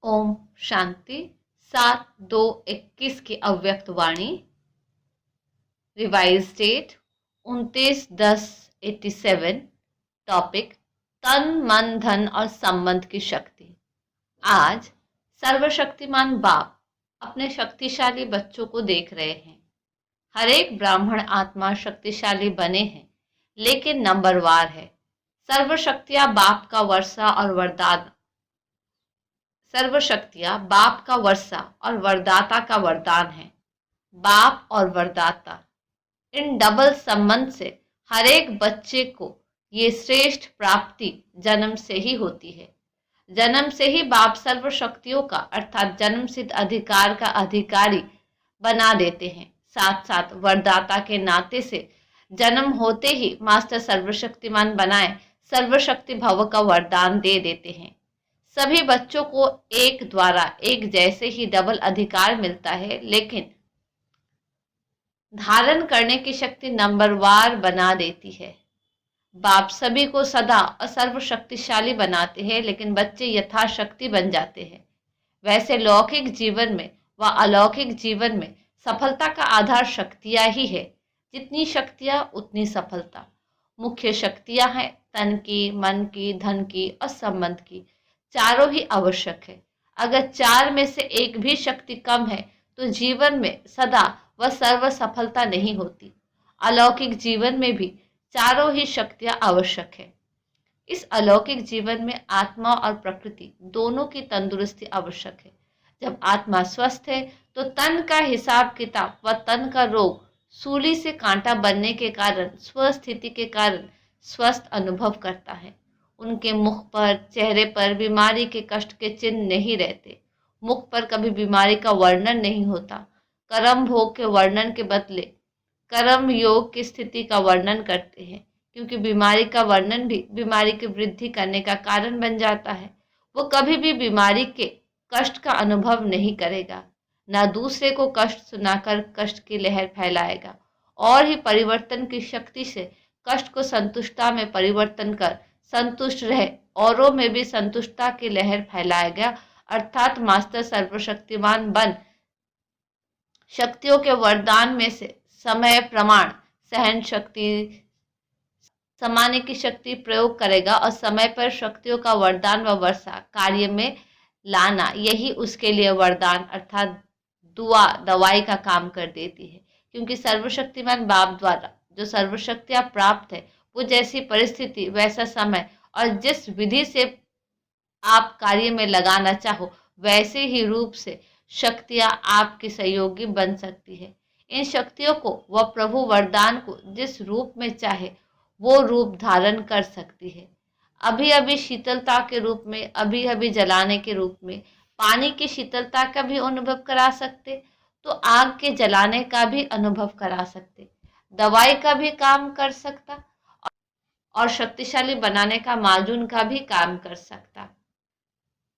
ओम शांति। 7/2/21 की अव्यक्त वाणी। Revise date 29/10/87। Topic तन मन धन और संबंध की शक्ति। आज सर्वशक्तिमान बाप अपने शक्तिशाली बच्चों को देख रहे हैं। हर एक ब्राह्मण आत्मा शक्तिशाली बने हैं, लेकिन नंबरवार है। सर्वशक्तियां बाप का वर्षा और वरदान सर्वशक्तियां बाप का वर्षा और वरदाता का वरदान है। बाप और वरदाता, इन डबल संबंध से हर एक बच्चे को ये श्रेष्ठ प्राप्ति जन्म से ही होती है। जन्म से ही बाप सर्वशक्तियों का अर्थात जन्म सिद्ध अधिकार का अधिकारी बना देते हैं। साथ साथ वरदाता के नाते से जन्म होते ही मास्टर सर्वशक्तिमान बनाए सर्वशक्ति भव का वरदान दे देते हैं। सभी बच्चों को एक द्वारा एक जैसे ही डबल अधिकार मिलता है, लेकिन धारण करने की शक्ति नंबरवार बना देती है। बाप सभी को सदा और सर्वशक्तिशाली बनाते हैं, लेकिन बच्चे यथाशक्ति बन जाते हैं। वैसे लौकिक जीवन में व अलौकिक जीवन में सफलता का आधार शक्तियां ही है। जितनी शक्तियां उतनी सफलता। मुख्य शक्तियां हैं तन की, मन की, धन की और संबंध की। चारों ही आवश्यक है। अगर चार में से एक भी शक्ति कम है तो जीवन में सदा व सर्व सफलता नहीं होती। अलौकिक जीवन में भी चारों ही शक्तियां आवश्यक है। इस अलौकिक जीवन में आत्मा और प्रकृति दोनों की तंदुरुस्ती आवश्यक है। जब आत्मा स्वस्थ है तो तन का हिसाब किताब व तन का रोग सूली से कांटा बनने के कारण स्वस्थिति के कारण स्वस्थ अनुभव करता है। उनके मुख पर, चेहरे पर बीमारी के कष्ट के चिन्ह नहीं रहते। मुख पर कभी बीमारी का वर्णन नहीं होता। कर्म भोग के वर्णन के बदले कर्म योग की स्थिति का वर्णन करते हैं, क्योंकि बीमारी का वर्णन भी बीमारी की वृद्धि करने का कारण बन जाता है। वो कभी भी बीमारी के कष्ट का अनुभव नहीं करेगा, न दूसरे को कष्ट सुनाकर कष्ट की लहर फैलाएगा, और ही परिवर्तन की शक्ति से कष्ट को संतुष्टता में परिवर्तन कर संतुष्ट रहे औरों में भी संतुष्टता की लहर फैलाएगा। अर्थात मास्टर सर्वशक्तिमान बन शक्तियों के वरदान में से समय, प्रमाण, सहन शक्ति, समाने की शक्ति प्रयोग करेगा और समय पर शक्तियों का वरदान व वर्षा कार्य में लाना, यही उसके लिए वरदान अर्थात दुआ दवाई का काम कर देती है। क्योंकि सर्वशक्तिमान बाप द्वारा जो सर्वशक्तियां प्राप्त है, वो जैसी परिस्थिति, वैसा समय और जिस विधि से आप कार्य में लगाना चाहो, वैसे ही रूप से शक्तियां आपकी सहयोगी बन सकती है। इन शक्तियों को वह प्रभु वरदान को जिस रूप में चाहे वो रूप धारण कर सकती है। अभी अभी शीतलता के रूप में, अभी अभी जलाने के रूप में। पानी की शीतलता का भी अनुभव करा सकते तो आग के जलाने का भी अनुभव करा सकते। दवाई का भी काम कर सकता और शक्तिशाली बनाने का माजून का भी काम कर सकता।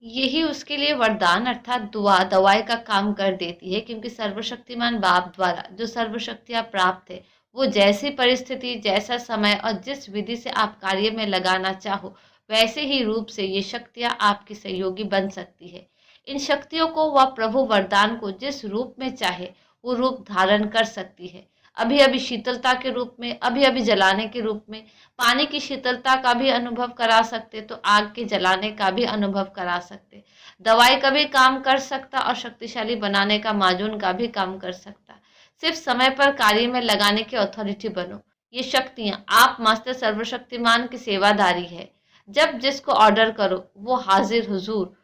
यही उसके लिए वरदान अर्थात दुआ दवाई का काम कर देती है। क्योंकि सर्वशक्तिमान बाप द्वारा जो सर्वशक्तियां प्राप्त है, वो जैसी परिस्थिति, जैसा समय और जिस विधि से आप कार्य में लगाना चाहो, वैसे ही रूप से ये शक्तियां आपकी सहयोगी बन सकती है। इन शक्तियों को वह प्रभु वरदान को जिस रूप में चाहे वो रूप धारण कर सकती है। अभी अभी शीतलता के रूप में, अभी अभी जलाने के रूप में। पानी की शीतलता का भी अनुभव करा सकते तो आग के जलाने का भी अनुभव करा सकते। दवाई का भी काम कर सकता और शक्तिशाली बनाने का माजून का भी काम कर सकता। सिर्फ समय पर कार्य में लगाने की अथॉरिटी बनो। ये शक्तियां आप मास्टर सर्वशक्तिमान की सेवादारी है। जब जिसको ऑर्डर करो वो हाजिर हुजूर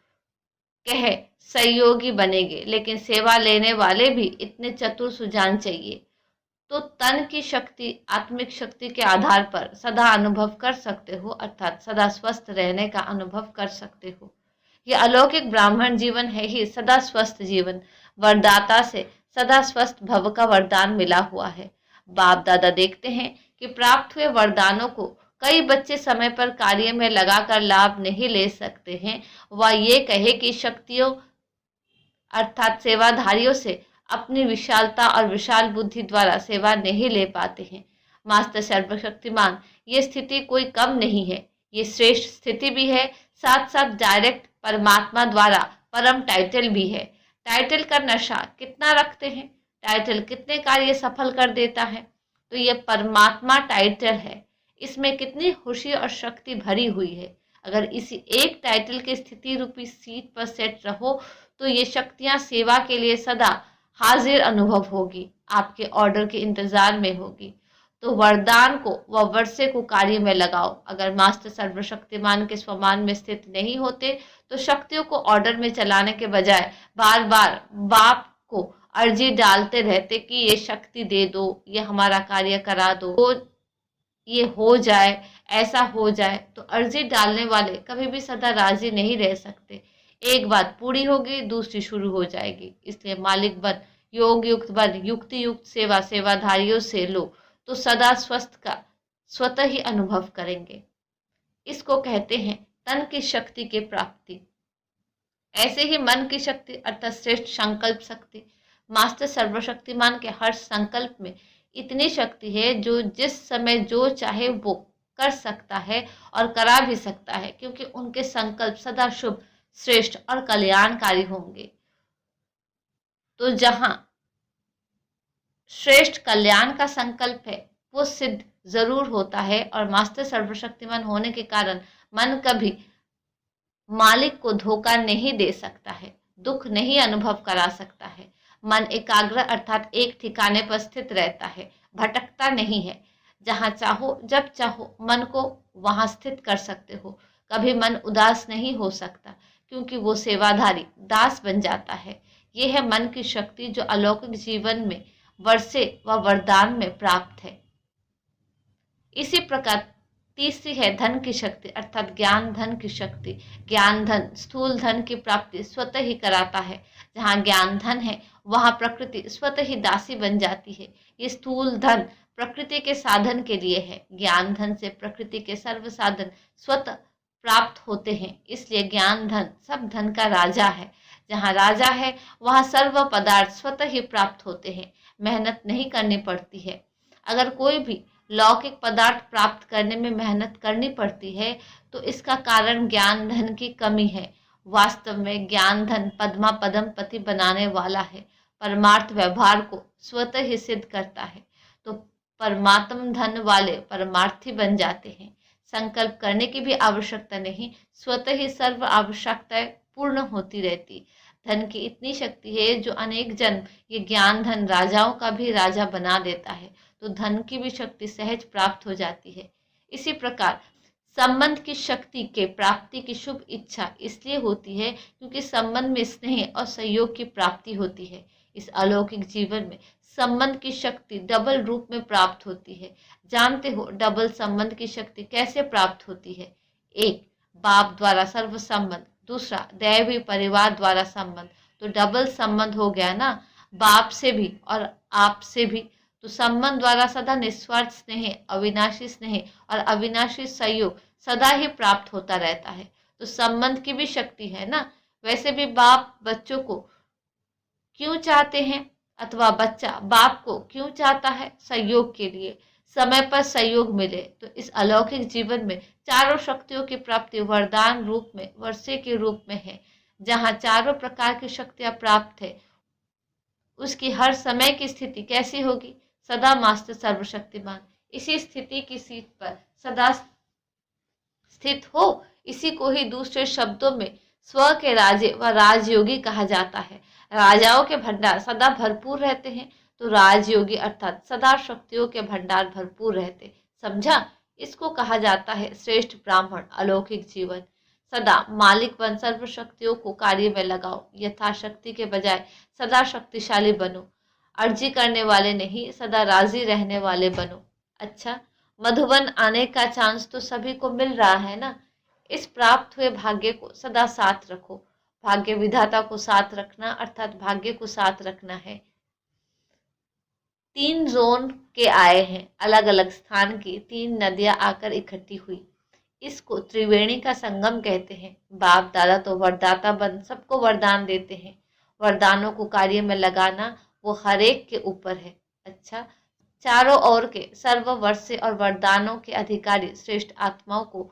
कहे सहयोगी बनेंगे। लेकिन सेवा लेने वाले भी इतने चतुर सुजान चाहिए। तो तन की शक्ति, आत्मिक शक्ति के आधार पर सदा अनुभव कर सकते हो, अर्थात सदा स्वस्थ रहने का अनुभव कर सकते हो। ये अलौकिक ब्राह्मण जीवन है ही सदा स्वस्थ जीवन। वरदाता से सदा स्वस्थ भव का वरदान मिला हुआ है। बाप दादा देखते हैं कि प्राप्त हुए वरदानों को कई बच्चे समय पर कार्य में लगाकर लाभ नहीं ले सकते हैं। वह ये कहे कि शक्तियों अर्थात सेवाधारियों से अपनी विशालता और विशाल बुद्धि द्वारा सेवा नहीं ले पाते हैं। मास्टर सर्वशक्तिमान, ये स्थिति कोई कम नहीं है, ये श्रेष्ठ स्थिति भी है। साथ साथ डायरेक्ट परमात्मा द्वारा परम टाइटल भी है। टाइटल का नशा कितना रखते हैं, टाइटल कितने कार्य सफल कर देता है। तो ये परमात्मा टाइटल है, इसमें कितनी खुशी और शक्ति भरी हुई है। अगर इसी एक टाइटल के स्थिति रूपी सीट पर सेट रहो तो ये शक्तियां सेवा के लिए सदा हाजिर अनुभव होगी, आपके ऑर्डर के इंतजार में होगी। तो वरदान को व वर्षे को कार्य में लगाओ। अगर मास्टर सर्वशक्तिमान के स्वमान में स्थित नहीं होते तो शक्तियों को ऑर्डर में चलाने के बजाय बार बार बाप को अर्जी डालते रहते कि ये शक्ति दे दो, ये हमारा कार्य करा दो, ये हो जाए, ऐसा हो जाए। तो अर्जी डालने वाले कभी भी सदा राजी नहीं रह सकते। एक बात पूरी होगी, दूसरी शुरू हो जाएगी। इसलिए मालिक बन, योग युक्त बन, युक्ति युक्त सेवा सेवाधारियों से लो तो सदा स्वस्थ का स्वतः ही अनुभव करेंगे। इसको कहते हैं तन की शक्ति की प्राप्ति। ऐसे ही मन की शक्ति अर्थात श्रेष्ठ संकल्प शक्ति। मास्टर सर्वशक्तिमान के हर संकल्प में इतनी शक्ति है जो जिस समय जो चाहे वो कर सकता है और करा भी सकता है, क्योंकि उनके संकल्प सदा शुभ, श्रेष्ठ और कल्याणकारी होंगे। तो जहां श्रेष्ठ कल्याण का संकल्प है वो सिद्ध जरूर होता है, और मास्टर सर्वशक्तिमान होने के कारण मन कभी मालिक को धोखा नहीं दे सकता है, दुख नहीं अनुभव करा सकता है। मन एकाग्र अर्थात एक ठिकाने पर स्थित रहता है, भटकता नहीं है। जहाँ चाहो जब चाहो मन को वहां स्थित कर सकते हो। कभी मन उदास नहीं हो सकता, क्योंकि वो सेवाधारी दास बन जाता है। ये है मन की शक्ति जो अलौकिक जीवन में वर्षे व वरदान में प्राप्त है। इसी प्रकार तीसरी है धन की शक्ति अर्थात ज्ञान धन की शक्ति। ज्ञान धन स्थूल धन की प्राप्ति स्वतः ही कराता है। जहाँ ज्ञान धन है वहाँ प्रकृति स्वतः ही दासी बन जाती है। ये स्थूल धन प्रकृति के साधन के लिए है। ज्ञान धन से प्रकृति के सर्व साधन स्वतः प्राप्त होते हैं, इसलिए ज्ञान धन सब धन का राजा है। जहाँ राजा है वहाँ सर्व पदार्थ स्वतः ही प्राप्त होते हैं, मेहनत नहीं करनी पड़ती है। अगर कोई भी लौकिक पदार्थ प्राप्त करने में मेहनत करनी पड़ती है तो इसका कारण ज्ञान धन की कमी है। वास्तव में ज्ञान धन पद्मा पदम पति बनाने वाला है, परमार्थ व्यवहार को स्वतः ही सिद्ध करता है। तो परमात्म धन वाले परमार्थी बन जाते हैं। संकल्प करने की भी आवश्यकता नहीं, स्वतः ही सर्व आवश्यकताएं पूर्ण होती रहती। धन की इतनी शक्ति है जो अनेक जन्म ये ज्ञान धन राजाओं का भी राजा बना देता है। तो धन की भी शक्ति सहज प्राप्त हो जाती है। इसी प्रकार संबंध की शक्ति के प्राप्ति की शुभ इच्छा इसलिए होती है क्योंकि संबंध में स्नेह और सहयोग की प्राप्ति होती है। इस अलौकिक जीवन में संबंध की शक्ति डबल रूप में प्राप्त होती है। जानते हो डबल संबंध की शक्ति कैसे प्राप्त होती है? एक, बाप द्वारा सर्व संबंध, दूसरा दैवी परिवार द्वारा संबंध। तो डबल संबंध हो गया ना, बाप से भी और आप से भी। तो संबंध द्वारा सदा निस्वार्थ स्नेह, अविनाशी स्नेह और अविनाशी सहयोग सदा ही प्राप्त होता रहता है। तो संबंध की भी शक्ति है ना। वैसे भी बाप बच्चों को क्यों चाहते हैं अथवा बच्चा बाप को क्यों चाहता है? सहयोग के लिए, समय पर सहयोग मिले। तो इस अलौकिक जीवन में चारों शक्तियों की प्राप्ति वरदान रूप में, वर्षे के रूप में है। जहाँ चारों प्रकार की शक्तियां प्राप्त है उसकी हर समय की स्थिति कैसी होगी? सदा मास्टर सर्वशक्तिमान इसी स्थिति की सीट पर सदा स्थित हो। इसी को ही दूसरे शब्दों में स्व के राजे व राजयोगी कहा जाता है। राजाओं के भंडार सदा भरपूर रहते हैं, तो राजयोगी अर्थात सदा शक्तियों के भंडार भरपूर रहते। समझा? इसको कहा जाता है श्रेष्ठ ब्राह्मण अलौकिक जीवन। सदा मालिक बन, सर्व शक्तियों को कार्य में लगाओ। यथाशक्ति के बजाय सदा शक्तिशाली बनो। अर्जी करने वाले नहीं, सदा राजी रहने वाले बनो। अच्छा, मधुबन आने का चांस तो सभी को मिल रहा है ना। इस प्राप्त हुए भाग्य को सदा साथ रखो। भाग्य विधाता को साथ रखना अर्थात भाग्य को साथ रखना है। 3 जोन के आए हैं, अलग अलग स्थान की 3 नदियां आकर इकट्ठी हुई। इसको त्रिवेणी का संगम कहते हैं। बाप दादा तो वरदाता बन सबको वरदान देते हैं। वरदानों को कार्य में लगाना वो हर एक के ऊपर है। अच्छा, चारों ओर के सर्व वर्षे और वरदानों के अधिकारी श्रेष्ठ आत्माओं को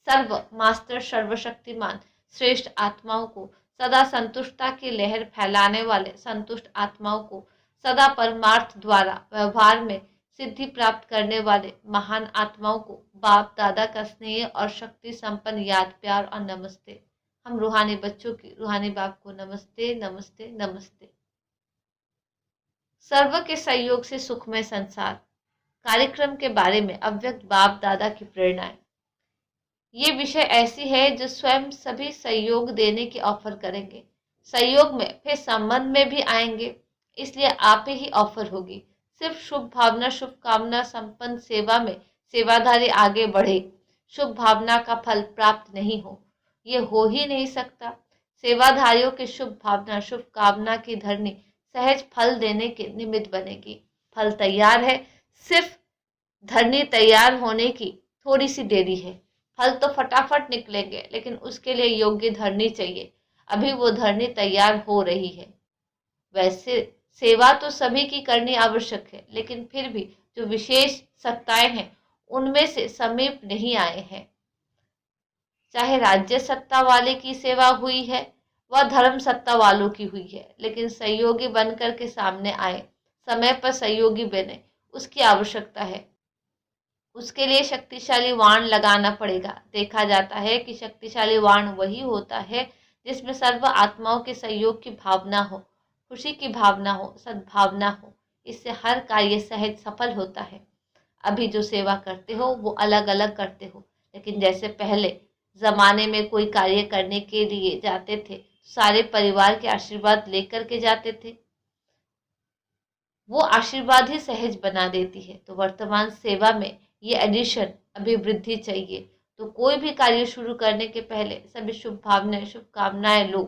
सर्व मास्टर सर्वशक्तिमान श्रेष्ठ आत्माओं को सदा संतुष्टता की लहर फैलाने वाले संतुष्ट आत्माओं को, सदा परमार्थ द्वारा व्यवहार में सिद्धि प्राप्त करने वाले महान आत्माओं को बाप दादा का स्नेह और शक्ति संपन्न याद, प्यार और नमस्ते। हम रूहानी बच्चों की रूहानी बाप को नमस्ते नमस्ते नमस्ते। सर्व के सहयोग से सुखमय संसार कार्यक्रम के बारे में अव्यक्त बाप दादा की प्रेरणाएं। ये विषय ऐसी है जो स्वयं सभी सहयोग देने की ऑफर करेंगे। सहयोग में फिर संबंध में भी आएंगे, इसलिए आप ही ऑफर होगी। सिर्फ शुभ भावना शुभकामना संपन्न सेवा में सेवाधारी आगे बढ़े, शुभ भावना का फल प्राप्त नहीं हो, ये हो ही नहीं सकता। सेवाधारियों की शुभ भावना शुभकामना की धरनी सहज फल देने के निमित्त बनेगी। फल तैयार है, सिर्फ धरनी तैयार होने की थोड़ी सी देरी है। फल तो फटाफट निकलेंगे, लेकिन उसके लिए योग्य धरनी चाहिए। अभी वो धरनी तैयार हो रही है। वैसे सेवा तो सभी की करनी आवश्यक है, लेकिन फिर भी जो विशेष सत्ताएं हैं उनमें से समीप नहीं आए हैं। चाहे राज्य सत्ता वाले की सेवा हुई है व धर्म सत्ता वालों की हुई है, लेकिन सहयोगी बनकर के सामने आए, समय पर सहयोगी बने, उसकी आवश्यकता है। उसके लिए शक्तिशाली वाण लगाना पड़ेगा। देखा जाता है कि शक्तिशाली वाण वही होता है जिसमें सर्व आत्माओं के सहयोग की भावना हो, खुशी की भावना हो, सद्भावना हो। इससे हर कार्य सहज सफल होता है। अभी जो सेवा करते हो वो अलग अलग करते हो, लेकिन जैसे पहले जमाने में कोई कार्य करने के लिए जाते थे, सारे परिवार के आशीर्वाद लेकर के जाते थे, वो आशीर्वाद ही सहज बना देती है। तो वर्तमान सेवा में ये एडिशन अभिवृद्धि चाहिए। तो कोई भी कार्य शुरू करने के पहले सभी शुभ भावनाएं शुभकामनाएं लो,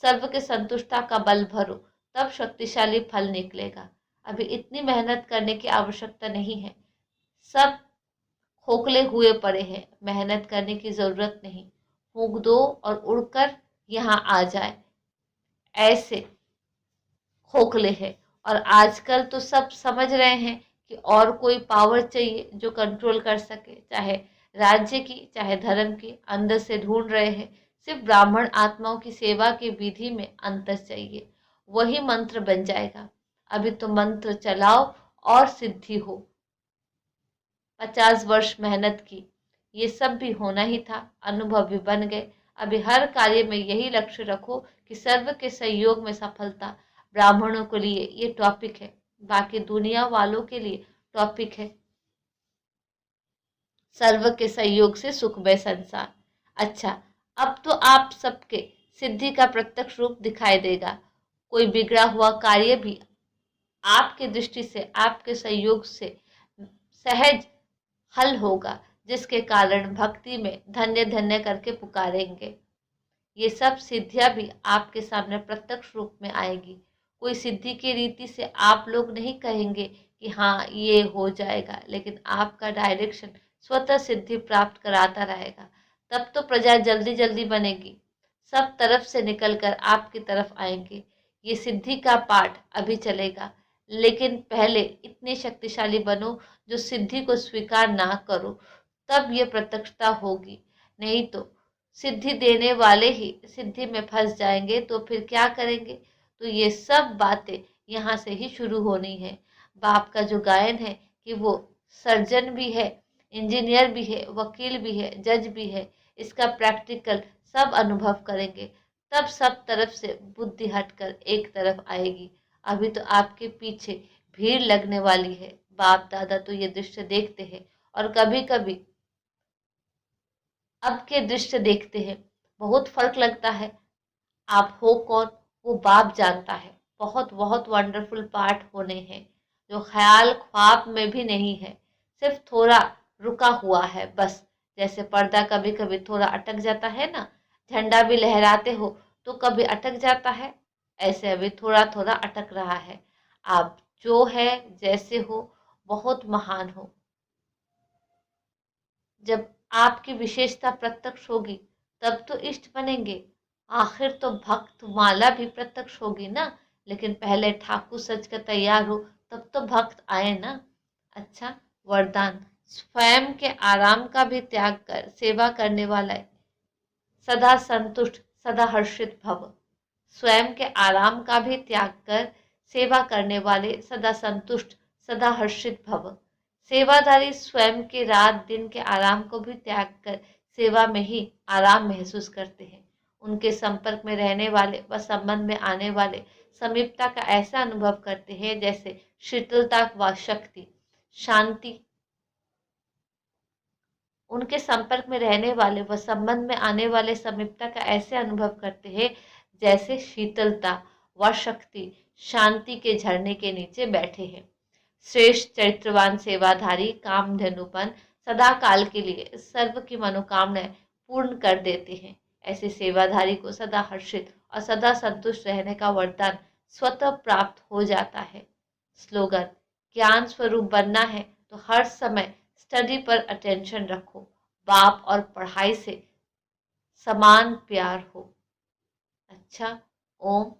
सर्व के संतुष्टता का बल भरो, तब शक्तिशाली फल निकलेगा। अभी इतनी मेहनत करने की आवश्यकता नहीं है। सब खोखले हुए पड़े हैं, मेहनत करने की जरूरत नहीं। फूंक दो और उड़कर यहाँ आ जाए, ऐसे खोखले हैं। और आजकल तो सब समझ रहे हैं कि और कोई पावर चाहिए जो कंट्रोल कर सके, चाहे राज्य की चाहे धर्म की, अंदर से ढूंढ रहे हैं। सिर्फ ब्राह्मण आत्माओं की सेवा की विधि में अंतर चाहिए, वही मंत्र बन जाएगा। अभी तो मंत्र चलाओ और सिद्धि हो। 50 वर्ष मेहनत की, ये सब भी होना ही था, अनुभव भी बन गए। अभी हर कार्य में यही लक्ष्य रखो कि सर्व के सहयोग में सफलता। ब्राह्मणों के लिए ये टॉपिक है, बाकी दुनिया वालों के लिए टॉपिक है सर्व के सहयोग से सुखमय संसार। अच्छा, अब तो आप सबके सिद्धि का प्रत्यक्ष रूप दिखाई देगा। कोई बिगड़ा हुआ कार्य भी आपकी दृष्टि से आपके सहयोग से सहज हल होगा, जिसके कारण भक्ति में धन्य धन्य करके पुकारेंगे। ये सब सिद्धियां भी आपके सामने प्रत्यक्ष रूप में आएगी। कोई सिद्धि की रीति से आप लोग नहीं कहेंगे कि हाँ ये हो जाएगा, लेकिन आपका डायरेक्शन स्वतः सिद्धि प्राप्त कराता रहेगा। तब तो प्रजा जल्दी जल्दी बनेगी, सब तरफ से निकलकर आपकी तरफ आएंगे। ये सिद्धि का पाठ अभी चलेगा, लेकिन पहले इतने शक्तिशाली बनो जो सिद्धि को स्वीकार ना करो, तब ये प्रत्यक्षता होगी। नहीं तो सिद्धि देने वाले ही सिद्धि में फंस जाएंगे, तो फिर क्या करेंगे। तो ये सब बातें यहाँ से ही शुरू होनी है। बाप का जो गायन है कि वो सर्जन भी है, इंजीनियर भी है, वकील भी है, जज भी है, इसका प्रैक्टिकल सब अनुभव करेंगे, तब सब तरफ से बुद्धि हटकर एक तरफ आएगी। अभी तो आपके पीछे भीड़ लगने वाली है। बाप दादा तो ये दृश्य देखते हैं, और कभी कभी अब के दृश्य देखते हैं, बहुत फर्क लगता है। आप हो कौन वो बाप जानता है। बहुत बहुत वंडरफुल पार्ट होने हैं जो ख्याल ख्वाब में भी नहीं है, सिर्फ थोड़ा रुका हुआ है बस। जैसे पर्दा कभी कभी थोड़ा अटक जाता है ना, झंडा भी लहराते हो तो कभी अटक जाता है, ऐसे अभी थोड़ा थोड़ा अटक रहा है। आप जो है जैसे हो बहुत महान हो। जब आपकी विशेषता प्रत्यक्ष होगी तब तो इष्ट बनेंगे। आखिर तो भक्त माला भी प्रत्यक्ष होगी ना, लेकिन पहले ठाकुर सज कर तैयार हो तब तो भक्त आए ना। अच्छा, वरदान। स्वयं के आराम का भी त्याग कर सेवा करने वाला है, सदा संतुष्ट सदा हर्षित भव। स्वयं के आराम का भी त्याग कर सेवा करने वाले सदा संतुष्ट, सदा हर्षित भव। सेवाधारी स्वयं के रात दिन के आराम को भी त्याग कर सेवा में ही आराम महसूस करते हैं। उनके संपर्क में रहने वाले व संबंध में आने वाले समीपता का ऐसा अनुभव करते हैं जैसे शीतलता व शक्ति, शांति। उनके संपर्क में रहने वाले व संबंध में आने वाले समीपता का ऐसे अनुभव करते हैं जैसे शीतलता व शक्ति, शांति के झरने के नीचे बैठे हैं। श्रेष्ठ चरित्रवान सेवाधारी कामधेनुपन सदा काल के लिए सर्व की मनोकामनाएं पूर्ण कर देते हैं। ऐसे सेवाधारी को सदा हर्षित और सदा संतुष्ट रहने का वरदान स्वतः प्राप्त हो जाता है। स्लोगन: ज्ञान स्वरूप बनना है तो हर समय स्टडी पर अटेंशन रखो। बाप और पढ़ाई से समान प्यार हो। अच्छा, ओम